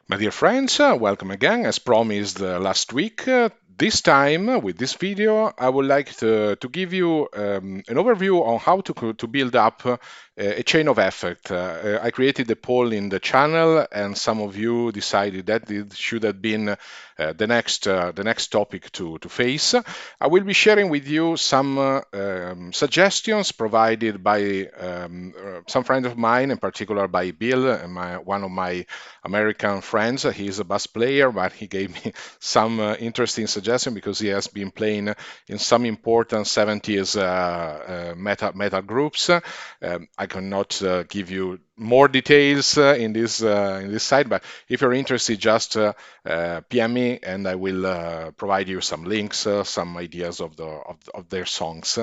My dear friends, welcome again. As promised last week, this time with this video, I would like to give you an overview on how to build up a chain of effect. I created a poll in the channel, and some of you decided that it should have been the next topic to face. I will be sharing with you some suggestions provided by some friends of mine, in particular by Bill, one of my American friends. He's a bass player, but he gave me some interesting suggestion because he has been playing in some important 70s metal groups. I cannot give you more details in this site, but if you're interested, just PM me and I will provide you some links, some ideas of their songs.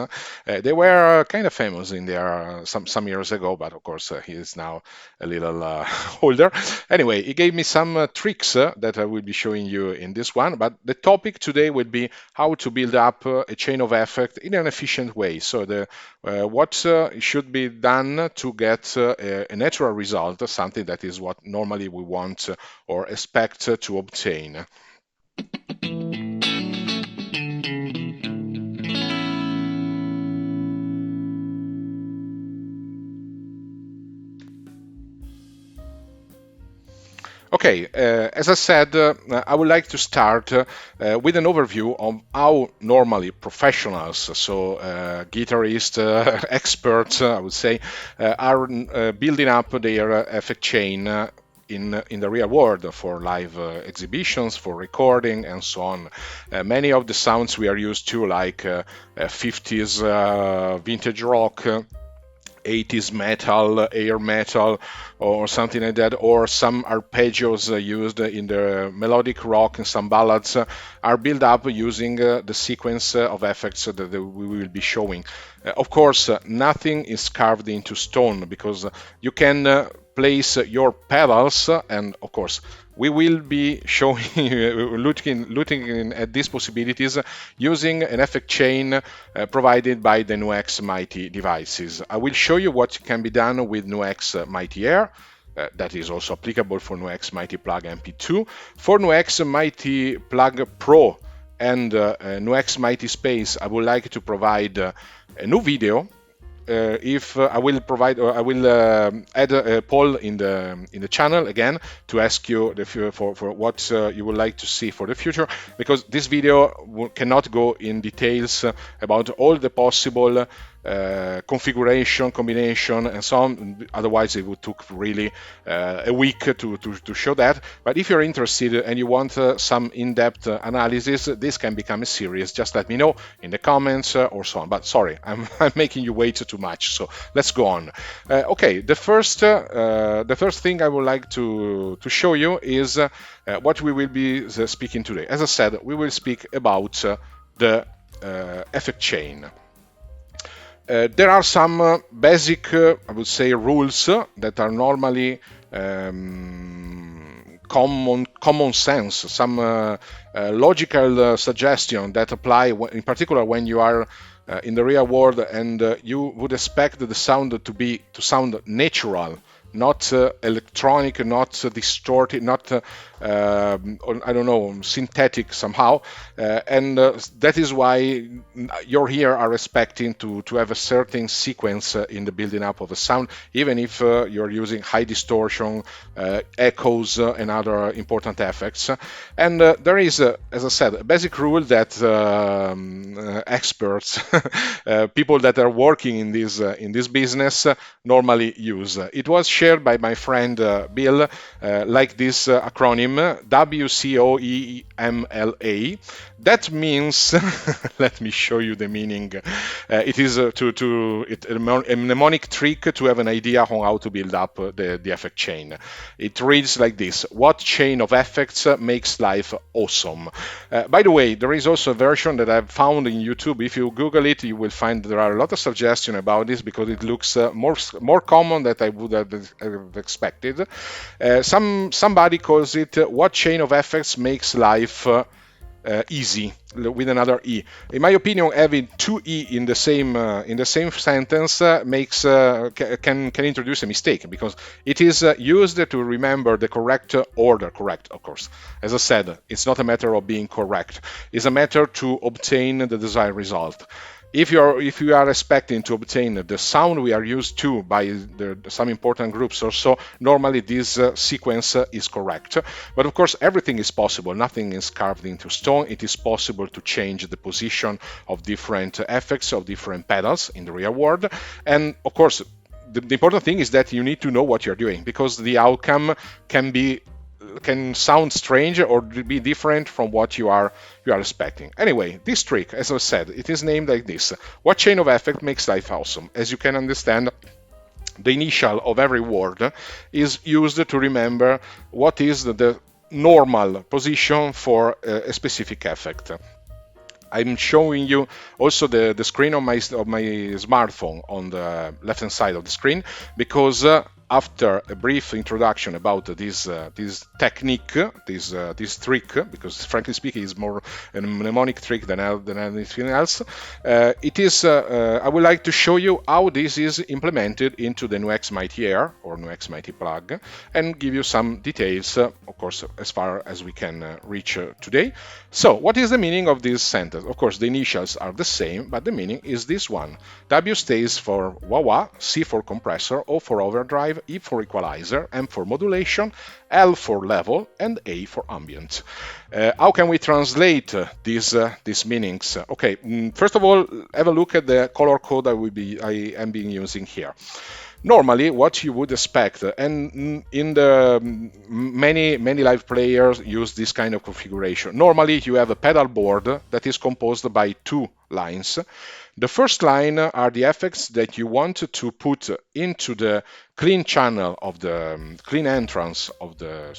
They were kind of famous in there some years ago, but of course he is now a little older. Anyway, he gave me some tricks that I will be showing you in this one, but the topic today will be how to build up a chain of effect in an efficient way. So what should be done to get a natural result, something that is what normally we want or expect to obtain. Okay, as I said, I would like to start with an overview of how normally professionals, so guitarists, experts, I would say, are building up their effect chain in the real world for live exhibitions, for recording, and so on. Many of the sounds we are used to, like 50s vintage rock, 80s metal, air metal, or something like that, or some arpeggios used in the melodic rock and some ballads are built up using the sequence of effects that we will be showing. Of course, nothing is carved into stone because you can place your pedals, and of course we will be showing looking at these possibilities using an effect chain provided by the NUX Mighty devices. I will show you what can be done with NUX Mighty Air. That is also applicable for NUX Mighty Plug MP2. For NUX Mighty Plug Pro and NUX Mighty Space, I would like to provide a new video. If I will provide, or I will add a poll in the channel again to ask you for what you would like to see for the future, because this video cannot go in details about all the possible configuration, combination, and so on. Otherwise, it would take really a week to show that. But if you're interested and you want some in-depth analysis, this can become a series. Just let me know in the comments or so on. But sorry, I'm making you wait too much. So let's go on. Okay, the first thing I would like to show you is what we will be speaking today. As I said, we will speak about the effect chain. There are some basic, I would say, rules that are normally common sense, some logical suggestion that apply in particular when you are in the real world and you would expect the sound to sound natural, not electronic, not distorted, not I don't know, synthetic somehow, and that is why you're here are expecting to have a certain sequence in the building up of a sound, even if you're using high distortion, echoes, and other important effects. And there is, as I said, a basic rule that experts, people that are working in this business, normally use. It was shared by my friend Bill, like this acronym WCOEMLA. That means, let me show you the meaning. It is a mnemonic trick to have an idea on how to build up the effect chain. It reads like this: what chain of effects makes life awesome? By the way, there is also a version that I've found in YouTube. If you Google it, you will find there are a lot of suggestions about this because it looks more common than I would have expected. Somebody calls it "what chain of effects makes life easy with another e. In my opinion, having two e in the same sentence makes can introduce a mistake, because it is used to remember the correct order. Correct, of course. As I said, it's not a matter of being correct. It's a matter to obtain the desired result. If you are expecting to obtain the sound we are used to by some important groups or so, normally this sequence is correct. But of course, everything is possible. Nothing is carved into stone. It is possible to change the position of different effects, of different pedals in the real world. And of course, the important thing is that you need to know what you're doing, because the outcome can sound strange or be different from what you are expecting. Anyway, this trick, as I said, it is named like this. What chain of effect makes life awesome? As you can understand, the initial of every word is used to remember what is the normal position for a specific effect. I'm showing you also the screen of my smartphone on the left hand side of the screen, because after a brief introduction about this technique, this trick, because frankly speaking, it's more a mnemonic trick than anything else. I would like to show you how this is implemented into the NUX Mighty Air or NUX Mighty plug, and give you some details, of course, as far as we can reach today. So, what is the meaning of this sentence? Of course, the initials are the same, but the meaning is this one. W stays for wah-wah, C for compressor, O for overdrive, E for equalizer, M for modulation, L for level, and A for ambient. How can we translate these meanings? Okay, first of all, have a look at the color code I am being using here. Normally, what you would expect, and in the many live players use this kind of configuration. Normally, you have a pedal board that is composed by two lines. The first line are the effects that you want to put into the clean channel of the clean entrance of the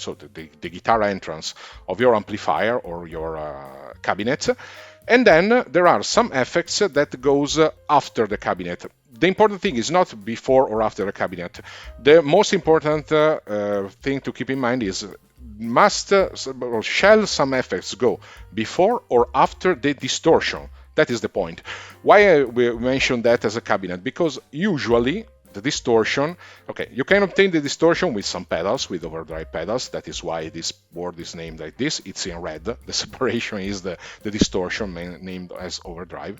guitar entrance of your amplifier or your cabinet. And then there are some effects that goes after the cabinet. The important thing is not before or after the cabinet. The most important thing to keep in mind is shall some effects go before or after the distortion? That is the point. Why we mention that as a cabinet? Because usually the distortion, okay, you can obtain the distortion with some pedals, with overdrive pedals. That is why this board is named like this. It's in red. The separation is the distortion named as overdrive.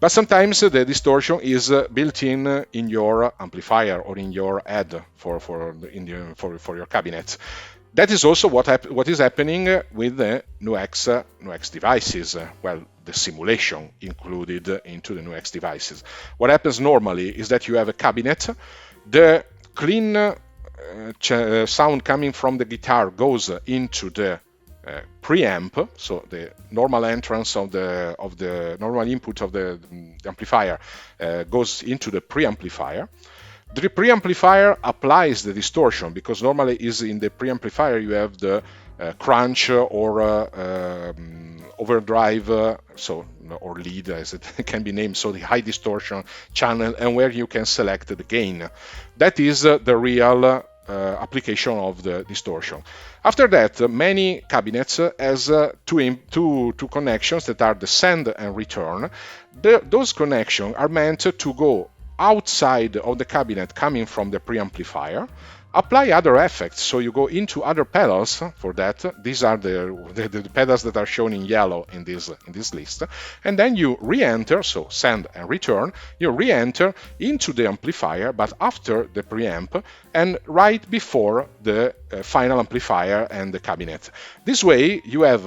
But sometimes the distortion is built in your amplifier or in your head for your cabinet. That is also what is happening with the NUX devices. Well, the simulation included into the NUX devices. What happens normally is that you have a cabinet. The clean sound coming from the guitar goes into the preamp, so the normal entrance of the normal input of the amplifier goes into the preamplifier. The preamplifier applies the distortion, because normally is in the preamplifier you have the crunch or overdrive, or lead as it can be named, so the high distortion channel, and where you can select the gain. That is the real application of the distortion. After that, many cabinets has two connections that are the send and return. Those connections are meant to go outside of the cabinet coming from the preamplifier, apply other effects, so you go into other pedals for that. These are the pedals that are shown in yellow in this list, and then you re-enter, so send and return, you re-enter into the amplifier, but after the preamp and right before the final amplifier and the cabinet. This way you have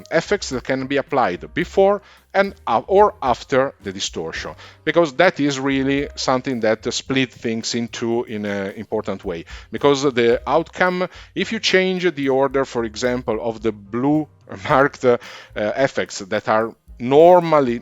effects that can be applied before and or after the distortion, because that is really something that split things into in an important way. Because the outcome, if you change the order, for example, of the blue marked effects that are normally,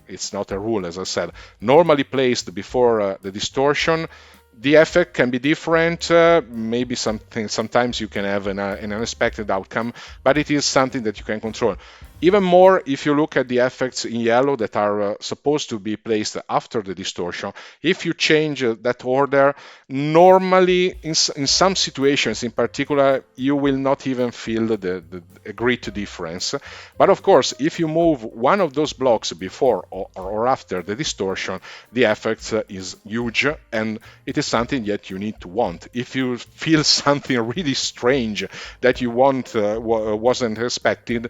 it's not a rule, as I said, normally placed before the distortion, the effect can be different. Maybe sometimes you can have an unexpected outcome, but it is something that you can control. Even more, if you look at the effects in yellow that are supposed to be placed after the distortion, if you change that order, normally in some situations in particular, you will not even feel a great difference. But of course, if you move one of those blocks before or after the distortion, the effect is huge, and it is something that you need to want. If you feel something really strange that you wasn't expected,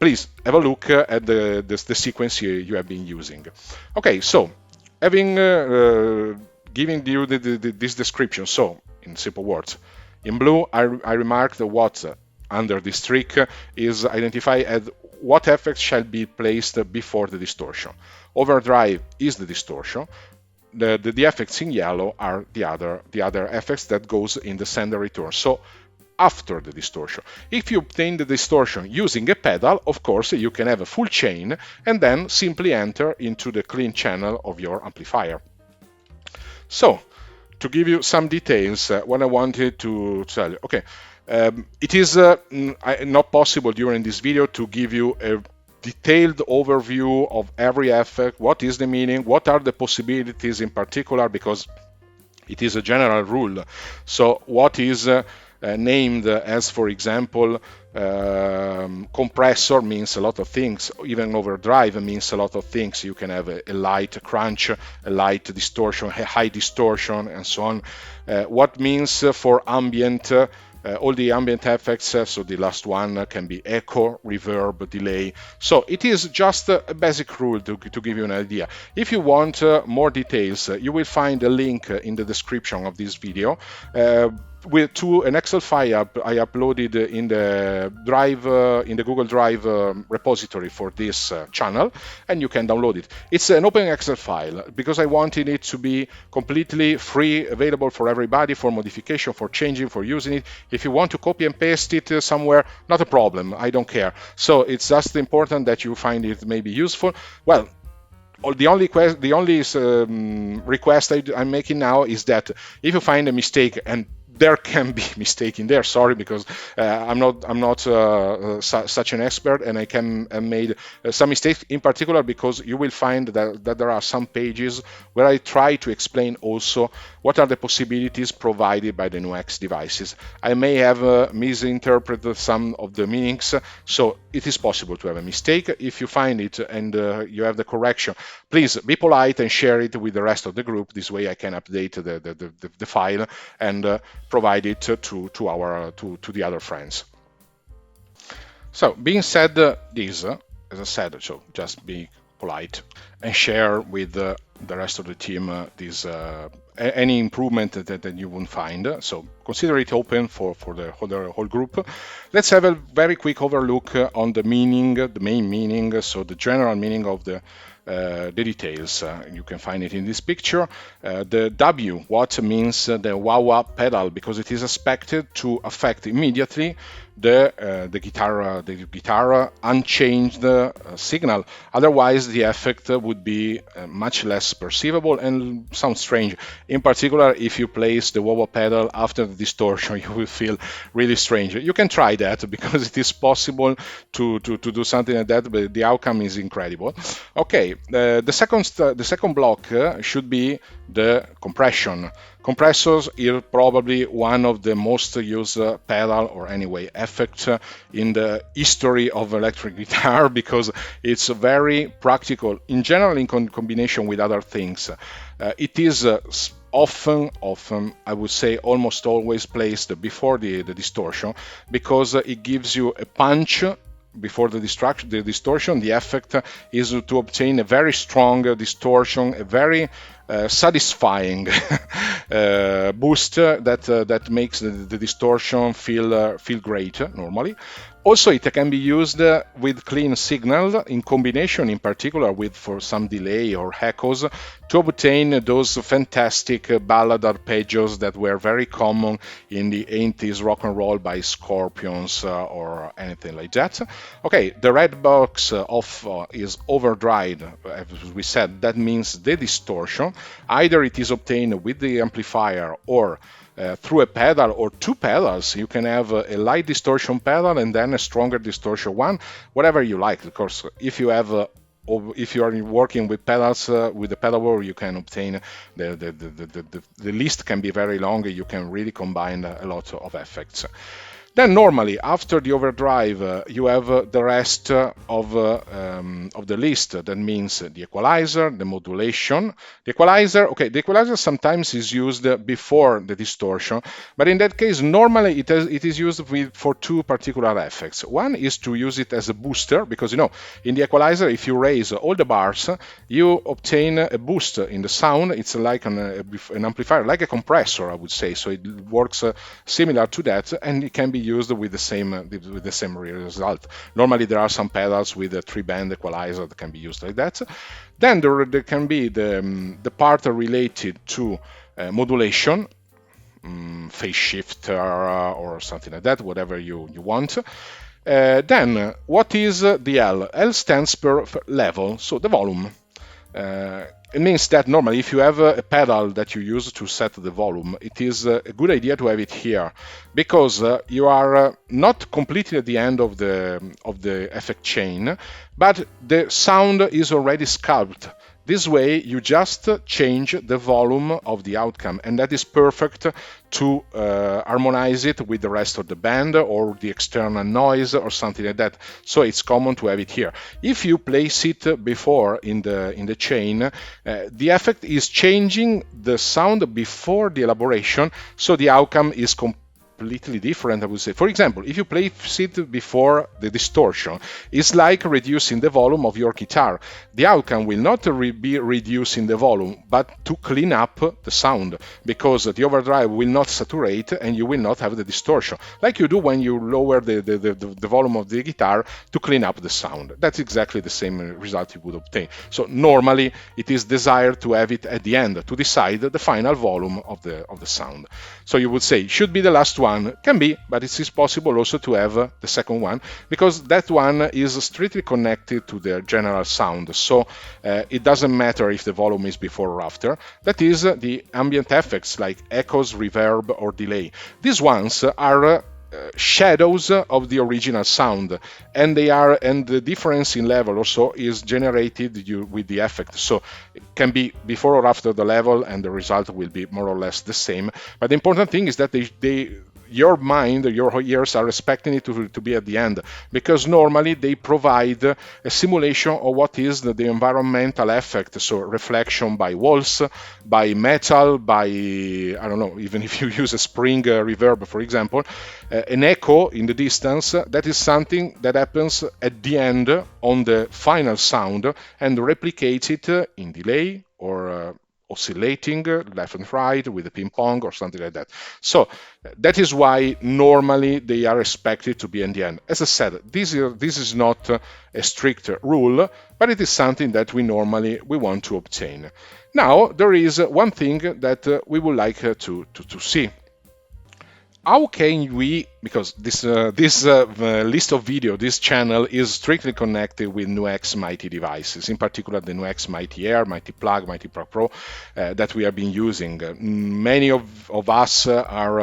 please have a look at the sequence you have been using. Okay, so having given you this description, so in simple words, in blue I remarked what under this trick is identified as what effects shall be placed before the distortion. Overdrive is the distortion. The effects in yellow are the other effects that goes in the send and return. So after the distortion. If you obtain the distortion using a pedal, of course, you can have a full chain and then simply enter into the clean channel of your amplifier. So, to give you some details, what I wanted to tell you. Okay, it is not possible during this video to give you a detailed overview of every effect, what is the meaning, what are the possibilities in particular, because it is a general rule. So what is named as, for example, compressor means a lot of things. Even overdrive means a lot of things. You can have a light crunch, a light distortion, a high distortion, and so on. What means for ambient, all the ambient effects, so the last one can be echo, reverb, delay. So it is just a basic rule to give you an idea. If you want more details, you will find a link in the description of this video to an Excel file I uploaded in the Drive, in the Google Drive repository for this channel, and you can download it. It's an open Excel file because I wanted it to be completely free, available for everybody, for modification, for changing, for using it. If you want to copy and paste it somewhere, not a problem, I don't care. So it's just important that you find it maybe useful. Well, the only request I'm making now is that if you find a mistake, and there can be mistake in there, sorry, because I'm not such an expert, and I can made some mistakes, in particular because you will find that there are some pages where I try to explain also what are the possibilities provided by the NUX devices. I may have misinterpreted some of the meanings, so it is possible to have a mistake. If you find it and you have the correction, please be polite and share it with the rest of the group. This way I can update the file and provide it to the other friends. So, being said this, as I said, so just be polite and share with the rest of the team this any improvement that you won't find. So consider it open for the whole group. Let's have a very quick overlook on the meaning, the main meaning, so the general meaning of the details. You can find it in this picture. The W, what means the wah-wah pedal, because it is expected to affect immediately the guitar unchanged signal. Otherwise, the effect would be much less perceivable and sound strange. In particular, if you place the wah-wah pedal after the distortion, you will feel really strange. You can try that because it is possible to do something like that, but the outcome is incredible. Okay, the second block should be the compression. Compressors are probably one of the most used pedal, or anyway effect in the history of electric guitar, because it's very practical in general in combination with other things. It is often, I would say almost always placed before the distortion, because it gives you a punch before the distortion. The effect is to obtain a very strong distortion, a very satisfying boost that makes the distortion feel great normally. Also, it can be used with clean signal in combination, in particular with for some delay or echoes, to obtain those fantastic ballad arpeggios that were very common in the 80s rock and roll by Scorpions or anything like that. Okay, the red box is overdrive, as we said. That means the distortion. Either it is obtained with the amplifier or through a pedal or two pedals. You can have a light distortion pedal and then a stronger distortion one, whatever you like. Of course, if you have or if you are working with pedals, with the pedal board, you can obtain the list can be very long. You can really combine a lot of effects. Then normally after the overdrive, you have the rest of the list. That means the equalizer, the modulation. The equalizer sometimes is used before the distortion, but in that case normally it is used for two particular effects. One is to use it as a booster, because in the equalizer, if you raise all the bars, you obtain a boost in the sound. It's like an amplifier, like a compressor, I would say. So it works similar to that, and it can be used with the same result. Normally there are some pedals with a 3-band equalizer that can be used like that. Then there can be the part related to modulation, phase shifter or something like that, whatever you want. Then what is the L? L stands for level, so the volume. It means that normally if you have a pedal that you use to set the volume, it is a good idea to have it here, because you are not completely at the end of the effect chain, but the sound is already sculpted. This way you just change the volume of the outcome, and that is perfect to harmonize it with the rest of the band or the external noise or something like that. So it's common to have it here. If you place it before in the chain, the effect is changing the sound before the elaboration, so the outcome is completely different, I would say. For example, if you place it before the distortion, it's like reducing the volume of your guitar. The outcome will not be reducing the volume, but to clean up the sound, because the overdrive will not saturate and you will not have the distortion, like you do when you lower the volume of the guitar to clean up the sound. That's exactly the same result you would obtain. So normally it is desired to have it at the end to decide the final volume of the sound. So you would say should be the last one. Can be, but it is possible also to have the second one, because that one is strictly connected to the general sound. So it doesn't matter if the volume is before or after. That is the ambient effects like echoes, reverb, or delay. These ones are shadows of the original sound, and the difference in level also is generated with the effect. So it can be before or after the level, and the result will be more or less the same. But the important thing is that your mind, your ears are expecting it to be at the end, because normally they provide a simulation of what is the environmental effect, so reflection by walls, by metal, by, I don't know, even if you use a spring reverb, for example, an echo in the distance, that is something that happens at the end on the final sound and replicates it in delay or oscillating left and right with a ping pong or something like that. So that is why normally they are expected to be in the end. As I said, this is not a strict rule, but it is something that we want to obtain. Now there is one thing that we would like to see. How can we, because this list of video, this channel is strictly connected with NUX Mighty devices, in particular the NUX Mighty Air, Mighty Plug, Mighty Plug Pro that we have been using. Many of us are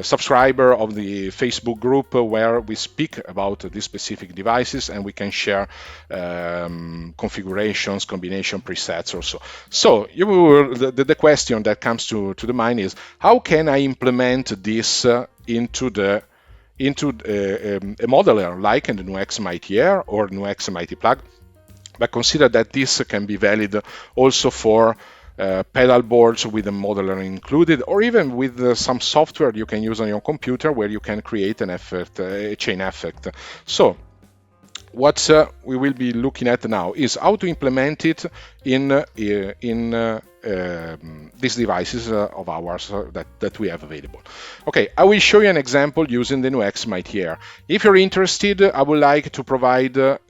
subscriber of the Facebook group where we speak about these specific devices, and we can share configurations, combination presets also. So the question that comes to the mind is, how can I implement this into a modeler like in the NUX Mighty Air or NUX Mighty Plug? But consider that this can be valid also for pedal boards with a modeler included, or even with some software you can use on your computer where you can create an effect, a chain effect. So what we will be looking at now is how to implement it in these devices of ours that we have available. Okay, I will show you an example using the NUX Mighty Air. If you're interested, I would like to provide a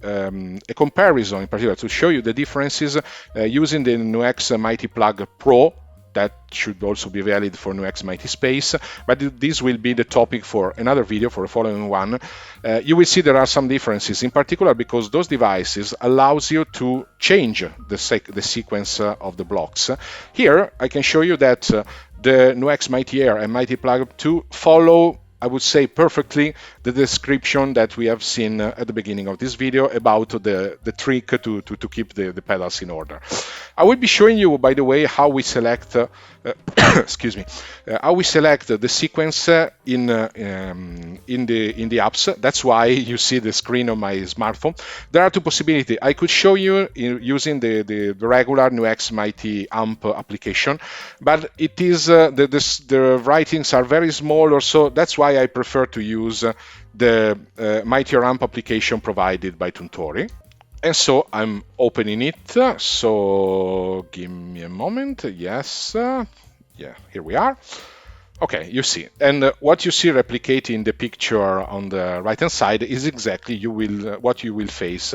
comparison in particular to show you the differences using the NUX Mighty Plug Pro that should also be valid for NUX Mighty Space, but this will be the topic for another video, for the following one. You will see there are some differences, in particular because those devices allows you to change the sequence of the blocks. Here I can show you that the NUX Mighty Air and Mighty Plug 2 follow, I would say, perfectly the description that we have seen at the beginning of this video about the trick to keep the pedals in order. I will be showing you, by the way, how we select excuse me, how we select the sequence in the apps. That's why you see the screen on my smartphone. There are two possibilities. I could show you using the regular NUX Mighty Amp application, but it is the writings are very small, or so. That's why I prefer to use the Mighty Amp application provided by Tuntori. And so I'm opening it. So give me a moment. Yes. Yeah, here we are. Okay, you see. And what you see replicating the picture on the right-hand side is exactly what you will face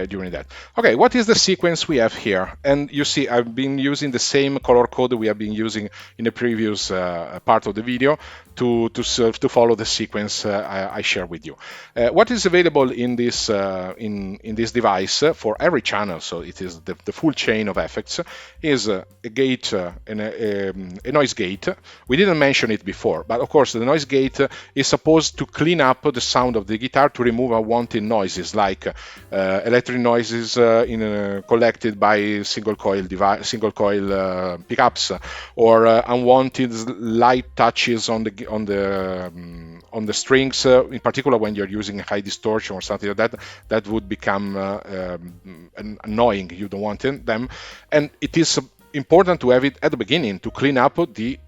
during that. Okay, what is the sequence we have here? And you see, I've been using the same color code we have been using in the previous part of the video to follow the sequence I share with you. What is available in this device for every channel, so it is the full chain of effects, is a gate and a noise gate. We didn't mention it before, but of course the noise gate is supposed to clean up the sound of the guitar to remove unwanted noises like electric noises collected by single coil pickups, or unwanted light touches on the strings, in particular when you're using high distortion or something like that. That would become annoying. You don't want them, and it is important to have it at the beginning to clean up the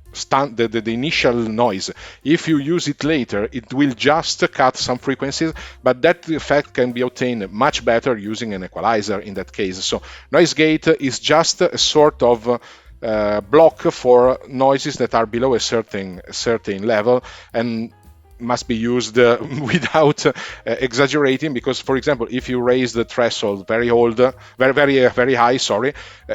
initial noise. If you use it later, it will just cut some frequencies, but that effect can be obtained much better using an equalizer in that case. So noise gate is just a sort of block for noises that are below a certain level, and must be used without exaggerating, because, for example, if you raise the threshold very high,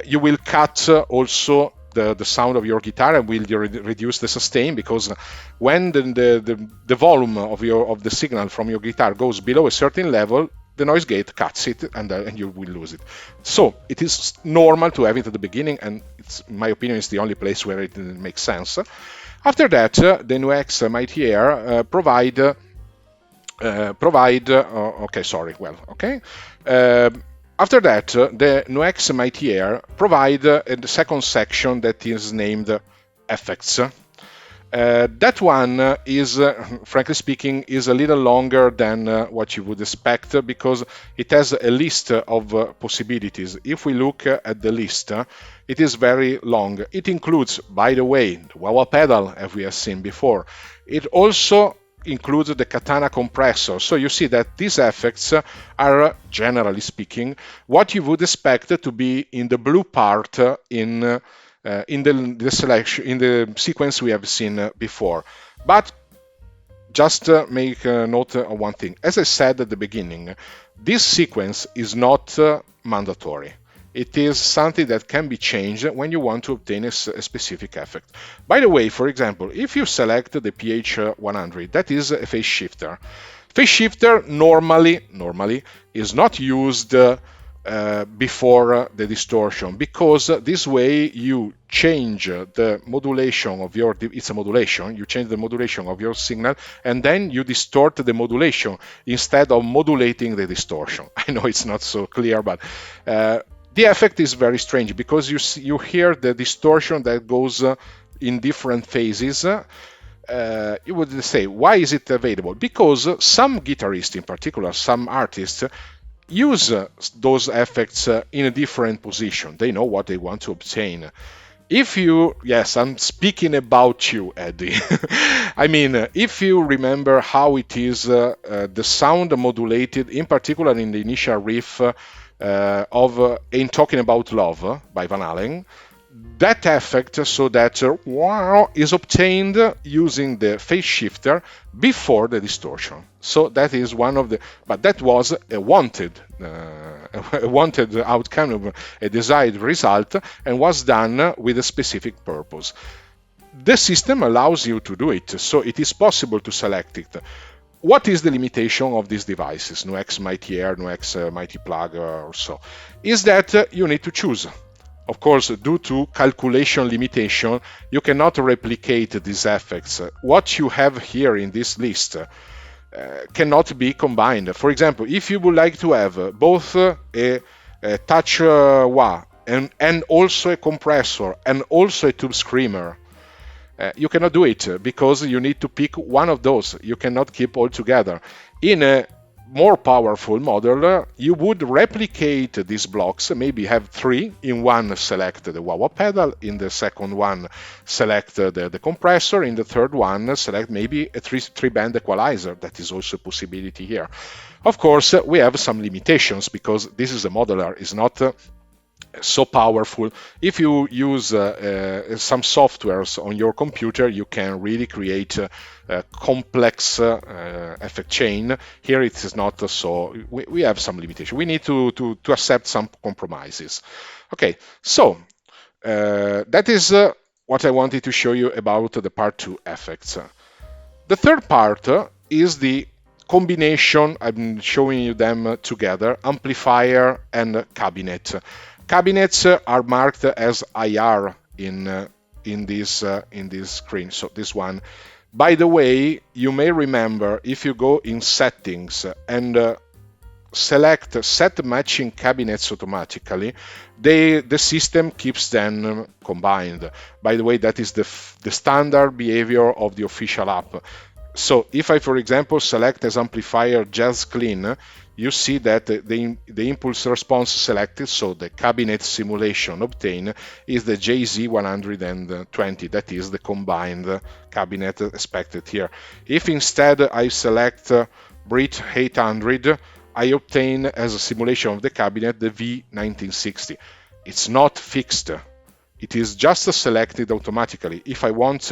you will cut also the sound of your guitar and will reduce the sustain, because when the volume of the signal from your guitar goes below a certain level, the noise gate cuts it, and you will lose it. So it is normal to have it at the beginning, and in my opinion, it's the only place where it makes sense. After that, the NUX Mighty Air after that, the NUX Mighty Air provide the second section that is named Effects. That one is, frankly speaking, is a little longer than what you would expect, because it has a list of possibilities. If we look at the list, it is very long. It includes, by the way, the wah-wah pedal, as we have seen before. It also includes the katana compressor. So you see that these effects are, generally speaking, what you would expect to be in the blue part in the selection, in the sequence we have seen before. But just make a note of one thing. As I said at the beginning, this sequence is not mandatory. It is something that can be changed when you want to obtain a specific effect. By the way, for example, if you select the PH100, that is a phase shifter. Phase shifter normally is not used before the distortion, because this way you change the modulation of your, it's a modulation, you change the modulation of your signal, and then you distort the modulation instead of modulating the distortion. I know it's not so clear, but the effect is very strange, because you hear the distortion that goes in different phases. You would say, why is it available? Because some guitarists, in particular some artists, use those effects in a different position. They know what they want to obtain. If you, yes, I'm speaking about you, Eddie. I mean, if you remember how it is the sound modulated, in particular in the initial riff of Ain't Talking About Love by Van Halen, that effect, so that wow, is obtained using the phase shifter before the distortion. So that is one of the, but that was a wanted a wanted outcome, of a desired result, and was done with a specific purpose. The system allows you to do it, so it is possible to select it. What is the limitation of these devices, NUX Mighty Air, NUX Mighty Plug, or so? Is that you need to choose. Of course, due to calculation limitation, you cannot replicate these effects. What you have here in this list cannot be combined. For example, if you would like to have both a touch wah and also a compressor and also a tube screamer, you cannot do it because you need to pick one of those. You cannot keep all together. In a more powerful model, you would replicate these blocks, maybe have three. In one, select the wah-wah pedal. In the second one, select the compressor. In the third one, select maybe a three-band equalizer. That is also a possibility here. Of course, we have some limitations because this is a modeler. It's not so powerful. If you use some softwares on your computer, you can really create a complex effect chain. Here it is not so. We have some limitation. We need to accept some compromises. Okay, so that is what I wanted to show you about the part 2 effects. The third part is the combination. I'm showing you them together: amplifier and cabinet. Cabinets are marked as IR in this screen. So this one. By the way, you may remember, if you go in settings and select set matching cabinets automatically, the system keeps them combined. By the way, that is the standard behavior of the official app. So if I, for example, select as amplifier Jazz Clean, you see that the impulse response selected, so the cabinet simulation obtained, is the JZ120. That is the combined cabinet expected here. If instead I select Brit 800, I obtain as a simulation of the cabinet the V1960. It's not fixed. It is just selected automatically. If I want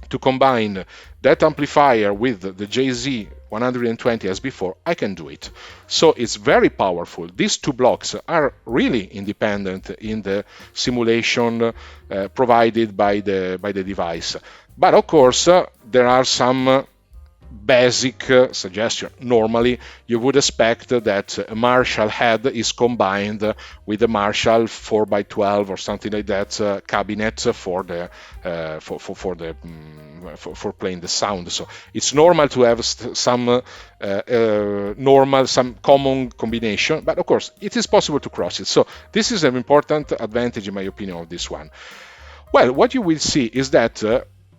to combine that amplifier with the JZ120 as before, I can do it. So it's very powerful. These two blocks are really independent in the simulation provided by the device. But of course, there are some basic suggestion. Normally, you would expect that a Marshall head is combined with a Marshall 4x12 or something like that cabinet for playing the sound. So it's normal to have some common combination, but of course it is possible to cross it. So this is an important advantage, in my opinion, of this one. Well, what you will see is that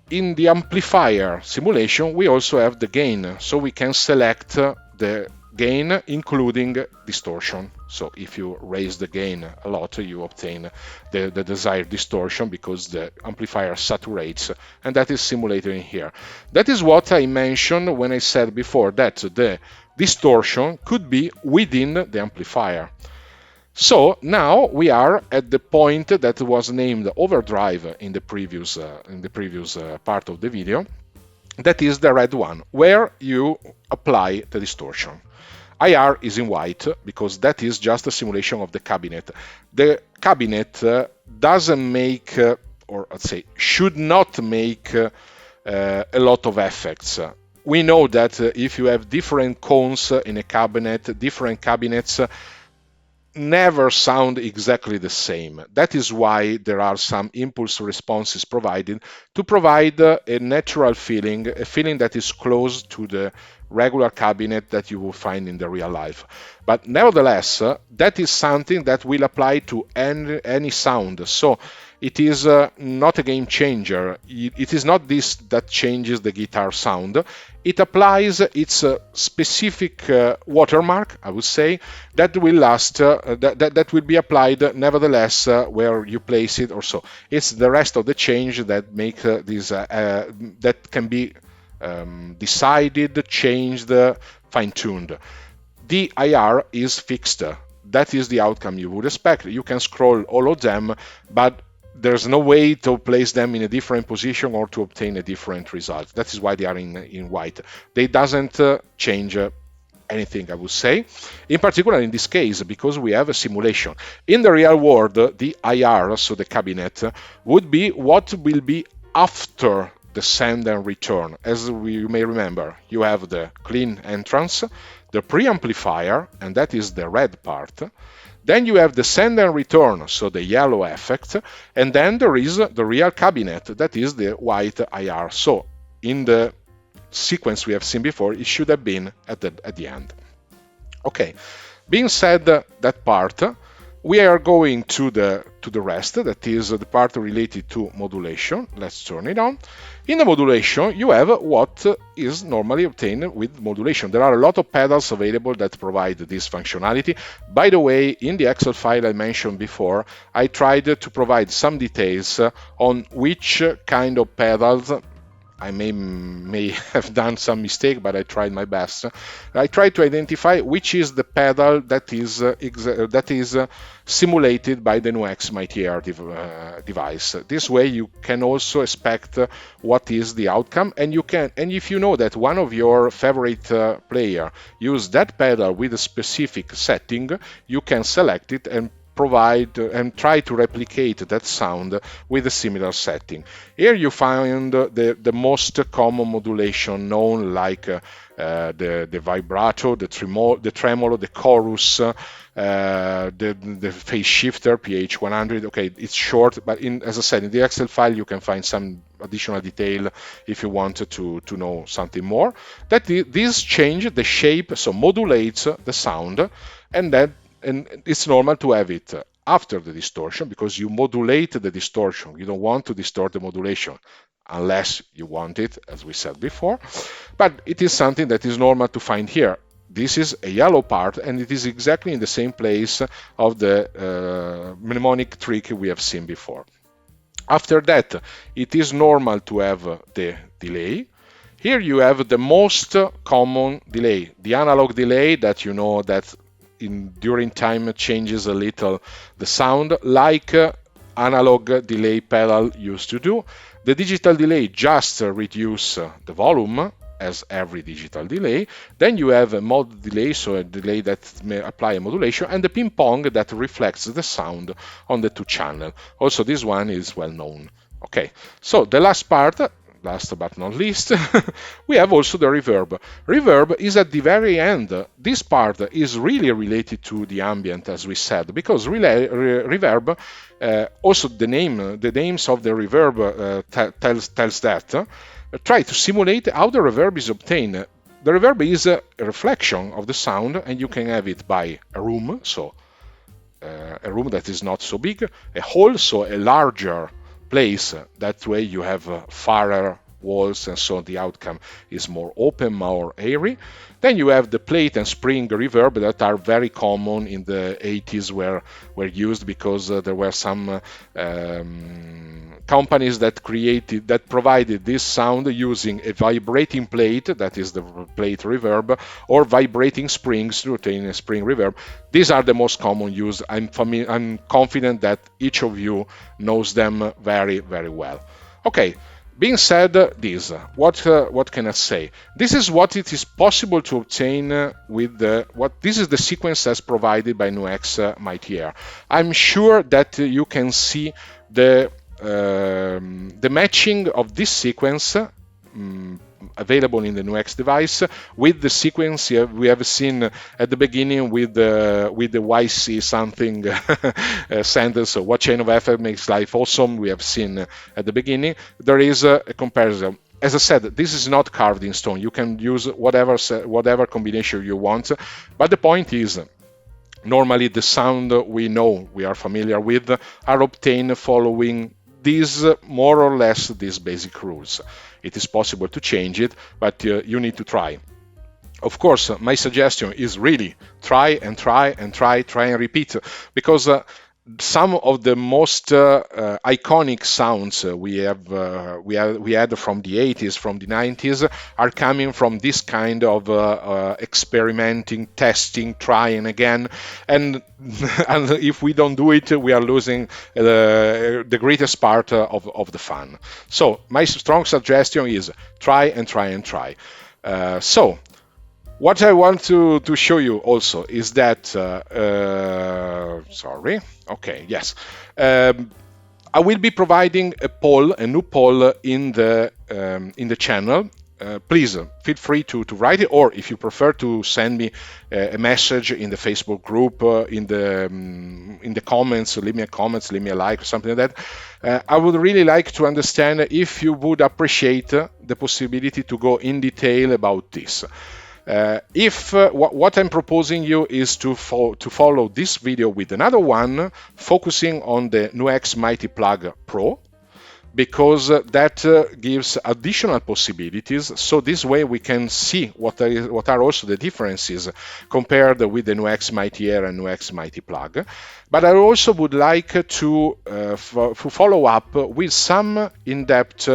in the amplifier simulation, we also have the gain, so we can select the gain including distortion. So if you raise the gain a lot, you obtain the desired distortion because the amplifier saturates, and that is simulated in here. That is what I mentioned when I said before that the distortion could be within the amplifier. So now we are at the point that was named overdrive in the previous part of the video. That is the red one, where you apply the distortion. IR is in white because that is just a simulation of the cabinet. The cabinet doesn't make, or let's say, should not make a lot of effects. We know that if you have different cones in a cabinet, different cabinets never sound exactly the same. That is why there are some impulse responses provided to provide a natural feeling, a feeling that is close to the regular cabinet that you will find in the real life. But nevertheless, that is something that will apply to any sound. So it is not a game changer. It is not this that changes the guitar sound. It applies its specific watermark, I would say, that will last, that will be applied nevertheless where you place it or so. It's the rest of the change that make this that can be decided, changed, fine-tuned. The IR is fixed. That is the outcome you would expect. You can scroll all of them, but there's no way to place them in a different position or to obtain a different result. That is why they are in white. They doesn't change anything, I would say. In particular, in this case, because we have a simulation. In the real world, the IR, so the cabinet, would be what will be after the send and return. As you may remember, you have the clean entrance, the preamplifier, and that is the red part. Then you have the send and return, so the yellow effect, and then there is the real cabinet, that is the white IR. So in the sequence we have seen before, it should have been at the end. Okay, being said that part, we are going to the rest, that is the part related to modulation. Let's turn it on. In the modulation, you have what is normally obtained with modulation. There are a lot of pedals available that provide this functionality. By the way, in the Excel file I mentioned before, I tried to provide some details on which kind of pedals. I may have done some mistake, but I tried my best. I tried to identify which is the pedal that is simulated by the NUX Mighty Air device. This way, you can also expect what is the outcome, and if you know that one of your favorite player use that pedal with a specific setting, you can select it and provide and try to replicate that sound with a similar setting. Here you find the most common modulation known, like the vibrato, the tremolo, the chorus, the phase shifter, PH 100. Okay, it's short, but as I said, in the Excel file you can find some additional detail if you want to know something more. This change the shape, so modulates the sound, and it's normal to have it after the distortion, because you modulate the distortion. You don't want to distort the modulation unless you want it, as we said before. But it is something that is normal to find here. This is a yellow part, and it is exactly in the same place of the mnemonic trick we have seen before. After that, it is normal to have the delay. Here you have the most common delay, the analog delay that you know that during time changes a little the sound, like analog delay pedal used to do. The digital delay just reduce the volume, as every digital delay. Then you have a mod delay, so a delay that may apply a modulation, and the ping pong that reflects the sound on the two channel. Also, this one is well known. Okay, so the last part, last but not least, we have also the reverb. Reverb is at the very end. This part is really related to the ambient, as we said, because reverb, also the names of the reverb tells that. Try to simulate how the reverb is obtained. The reverb is a reflection of the sound, and you can have it by a room, so a room that is not so big, a hall, so a larger place. That way you have farther walls, and so the outcome is more open, more airy. Then you have the plate and spring reverb that are very common in the 80s, were used because there were some companies that provided this sound using a vibrating plate, that is the plate reverb, or vibrating springs to obtain a spring reverb. These are the most common use. I'm confident that each of you knows them very, very well. Okay. Being said this, what can I say? This is what it is possible to obtain with this is the sequence as provided by NUX Mighty Air. I'm sure that you can see the matching of this sequence available in the NUX device with the sequence we have seen at the beginning with the YC something sentence. So what chain of effect makes life awesome? We have seen at the beginning. There is a comparison. As I said, this is not carved in stone. You can use whatever combination you want. But the point is, normally the sound we are familiar with are obtained following more or less these basic rules. It is possible to change it, but you need to try. Of course, my suggestion is really try and repeat, because some of the most iconic sounds we had from the 80s, from the 90s, are coming from this kind of experimenting, testing, trying again, and if we don't do it, we are losing the greatest part of the fun. So my strong suggestion is try and try. So What I want to show you also is that, sorry, okay, yes. I will be providing a new poll in the channel. Please feel free to write it, or if you prefer to send me a message in the Facebook group, in the comments, leave me a comment, leave me a like, or something like that. I would really like to understand if you would appreciate the possibility to go in detail about this. If what I'm proposing you is to follow this video with another one focusing on the NUX Mighty Plug Pro, because that gives additional possibilities. So this way we can see what are also the differences compared with the NUX Mighty Air and NUX Mighty Plug. But I also would like to follow up with some in-depth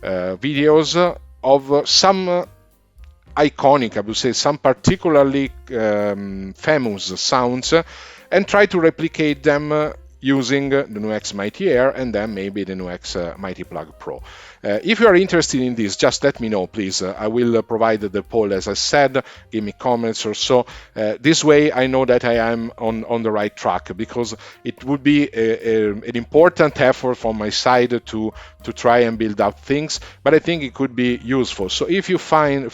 videos of some iconic, I would say, some particularly famous sounds, and try to replicate them using the NUX Mighty Air and then maybe the NUX Mighty Plug Pro. If you are interested in this, just let me know, please. I will provide the poll, as I said. Give me comments or so. This way I know that I am on the right track, because it would be an important effort from my side to try and build up things, but I think it could be useful. So if you feel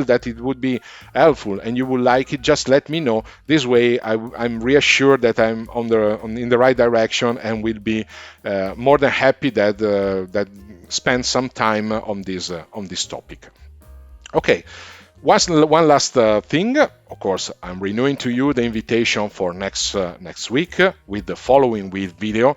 that it would be helpful and you would like it, just let me know. This way I'm reassured that I'm in the right direction, and will be more than happy that spend some time on this topic. Okay. One last thing, of course, I'm renewing to you the invitation for next week with the following week video.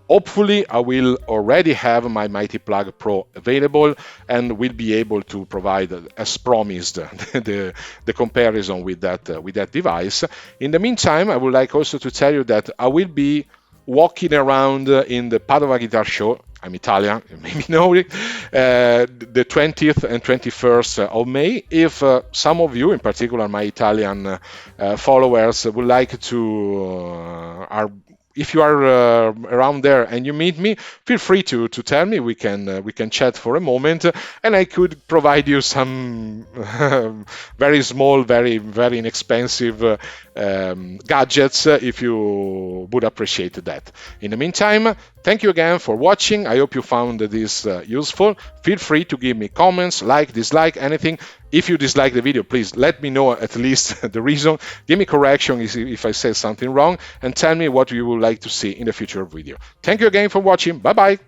Hopefully, I will already have my Mighty Plug Pro available and will be able to provide, as promised, the comparison with that device. In the meantime, I would like also to tell you that I will be walking around in the Padova Guitar Show. I'm Italian, you maybe know it, the 20th and 21st of May. If some of you, in particular my Italian followers, would like to if you are around there and you meet me, feel free to tell me. We can chat for a moment, and I could provide you some very small, very very inexpensive gadgets if you would appreciate that. In the meantime, thank you again for watching. I hope you found this useful. Feel free to give me comments, like, dislike, anything. If you dislike the video, please let me know at least the reason. Give me correction if I said something wrong, and tell me what you would like to see in the future video. Thank you again for watching. Bye bye.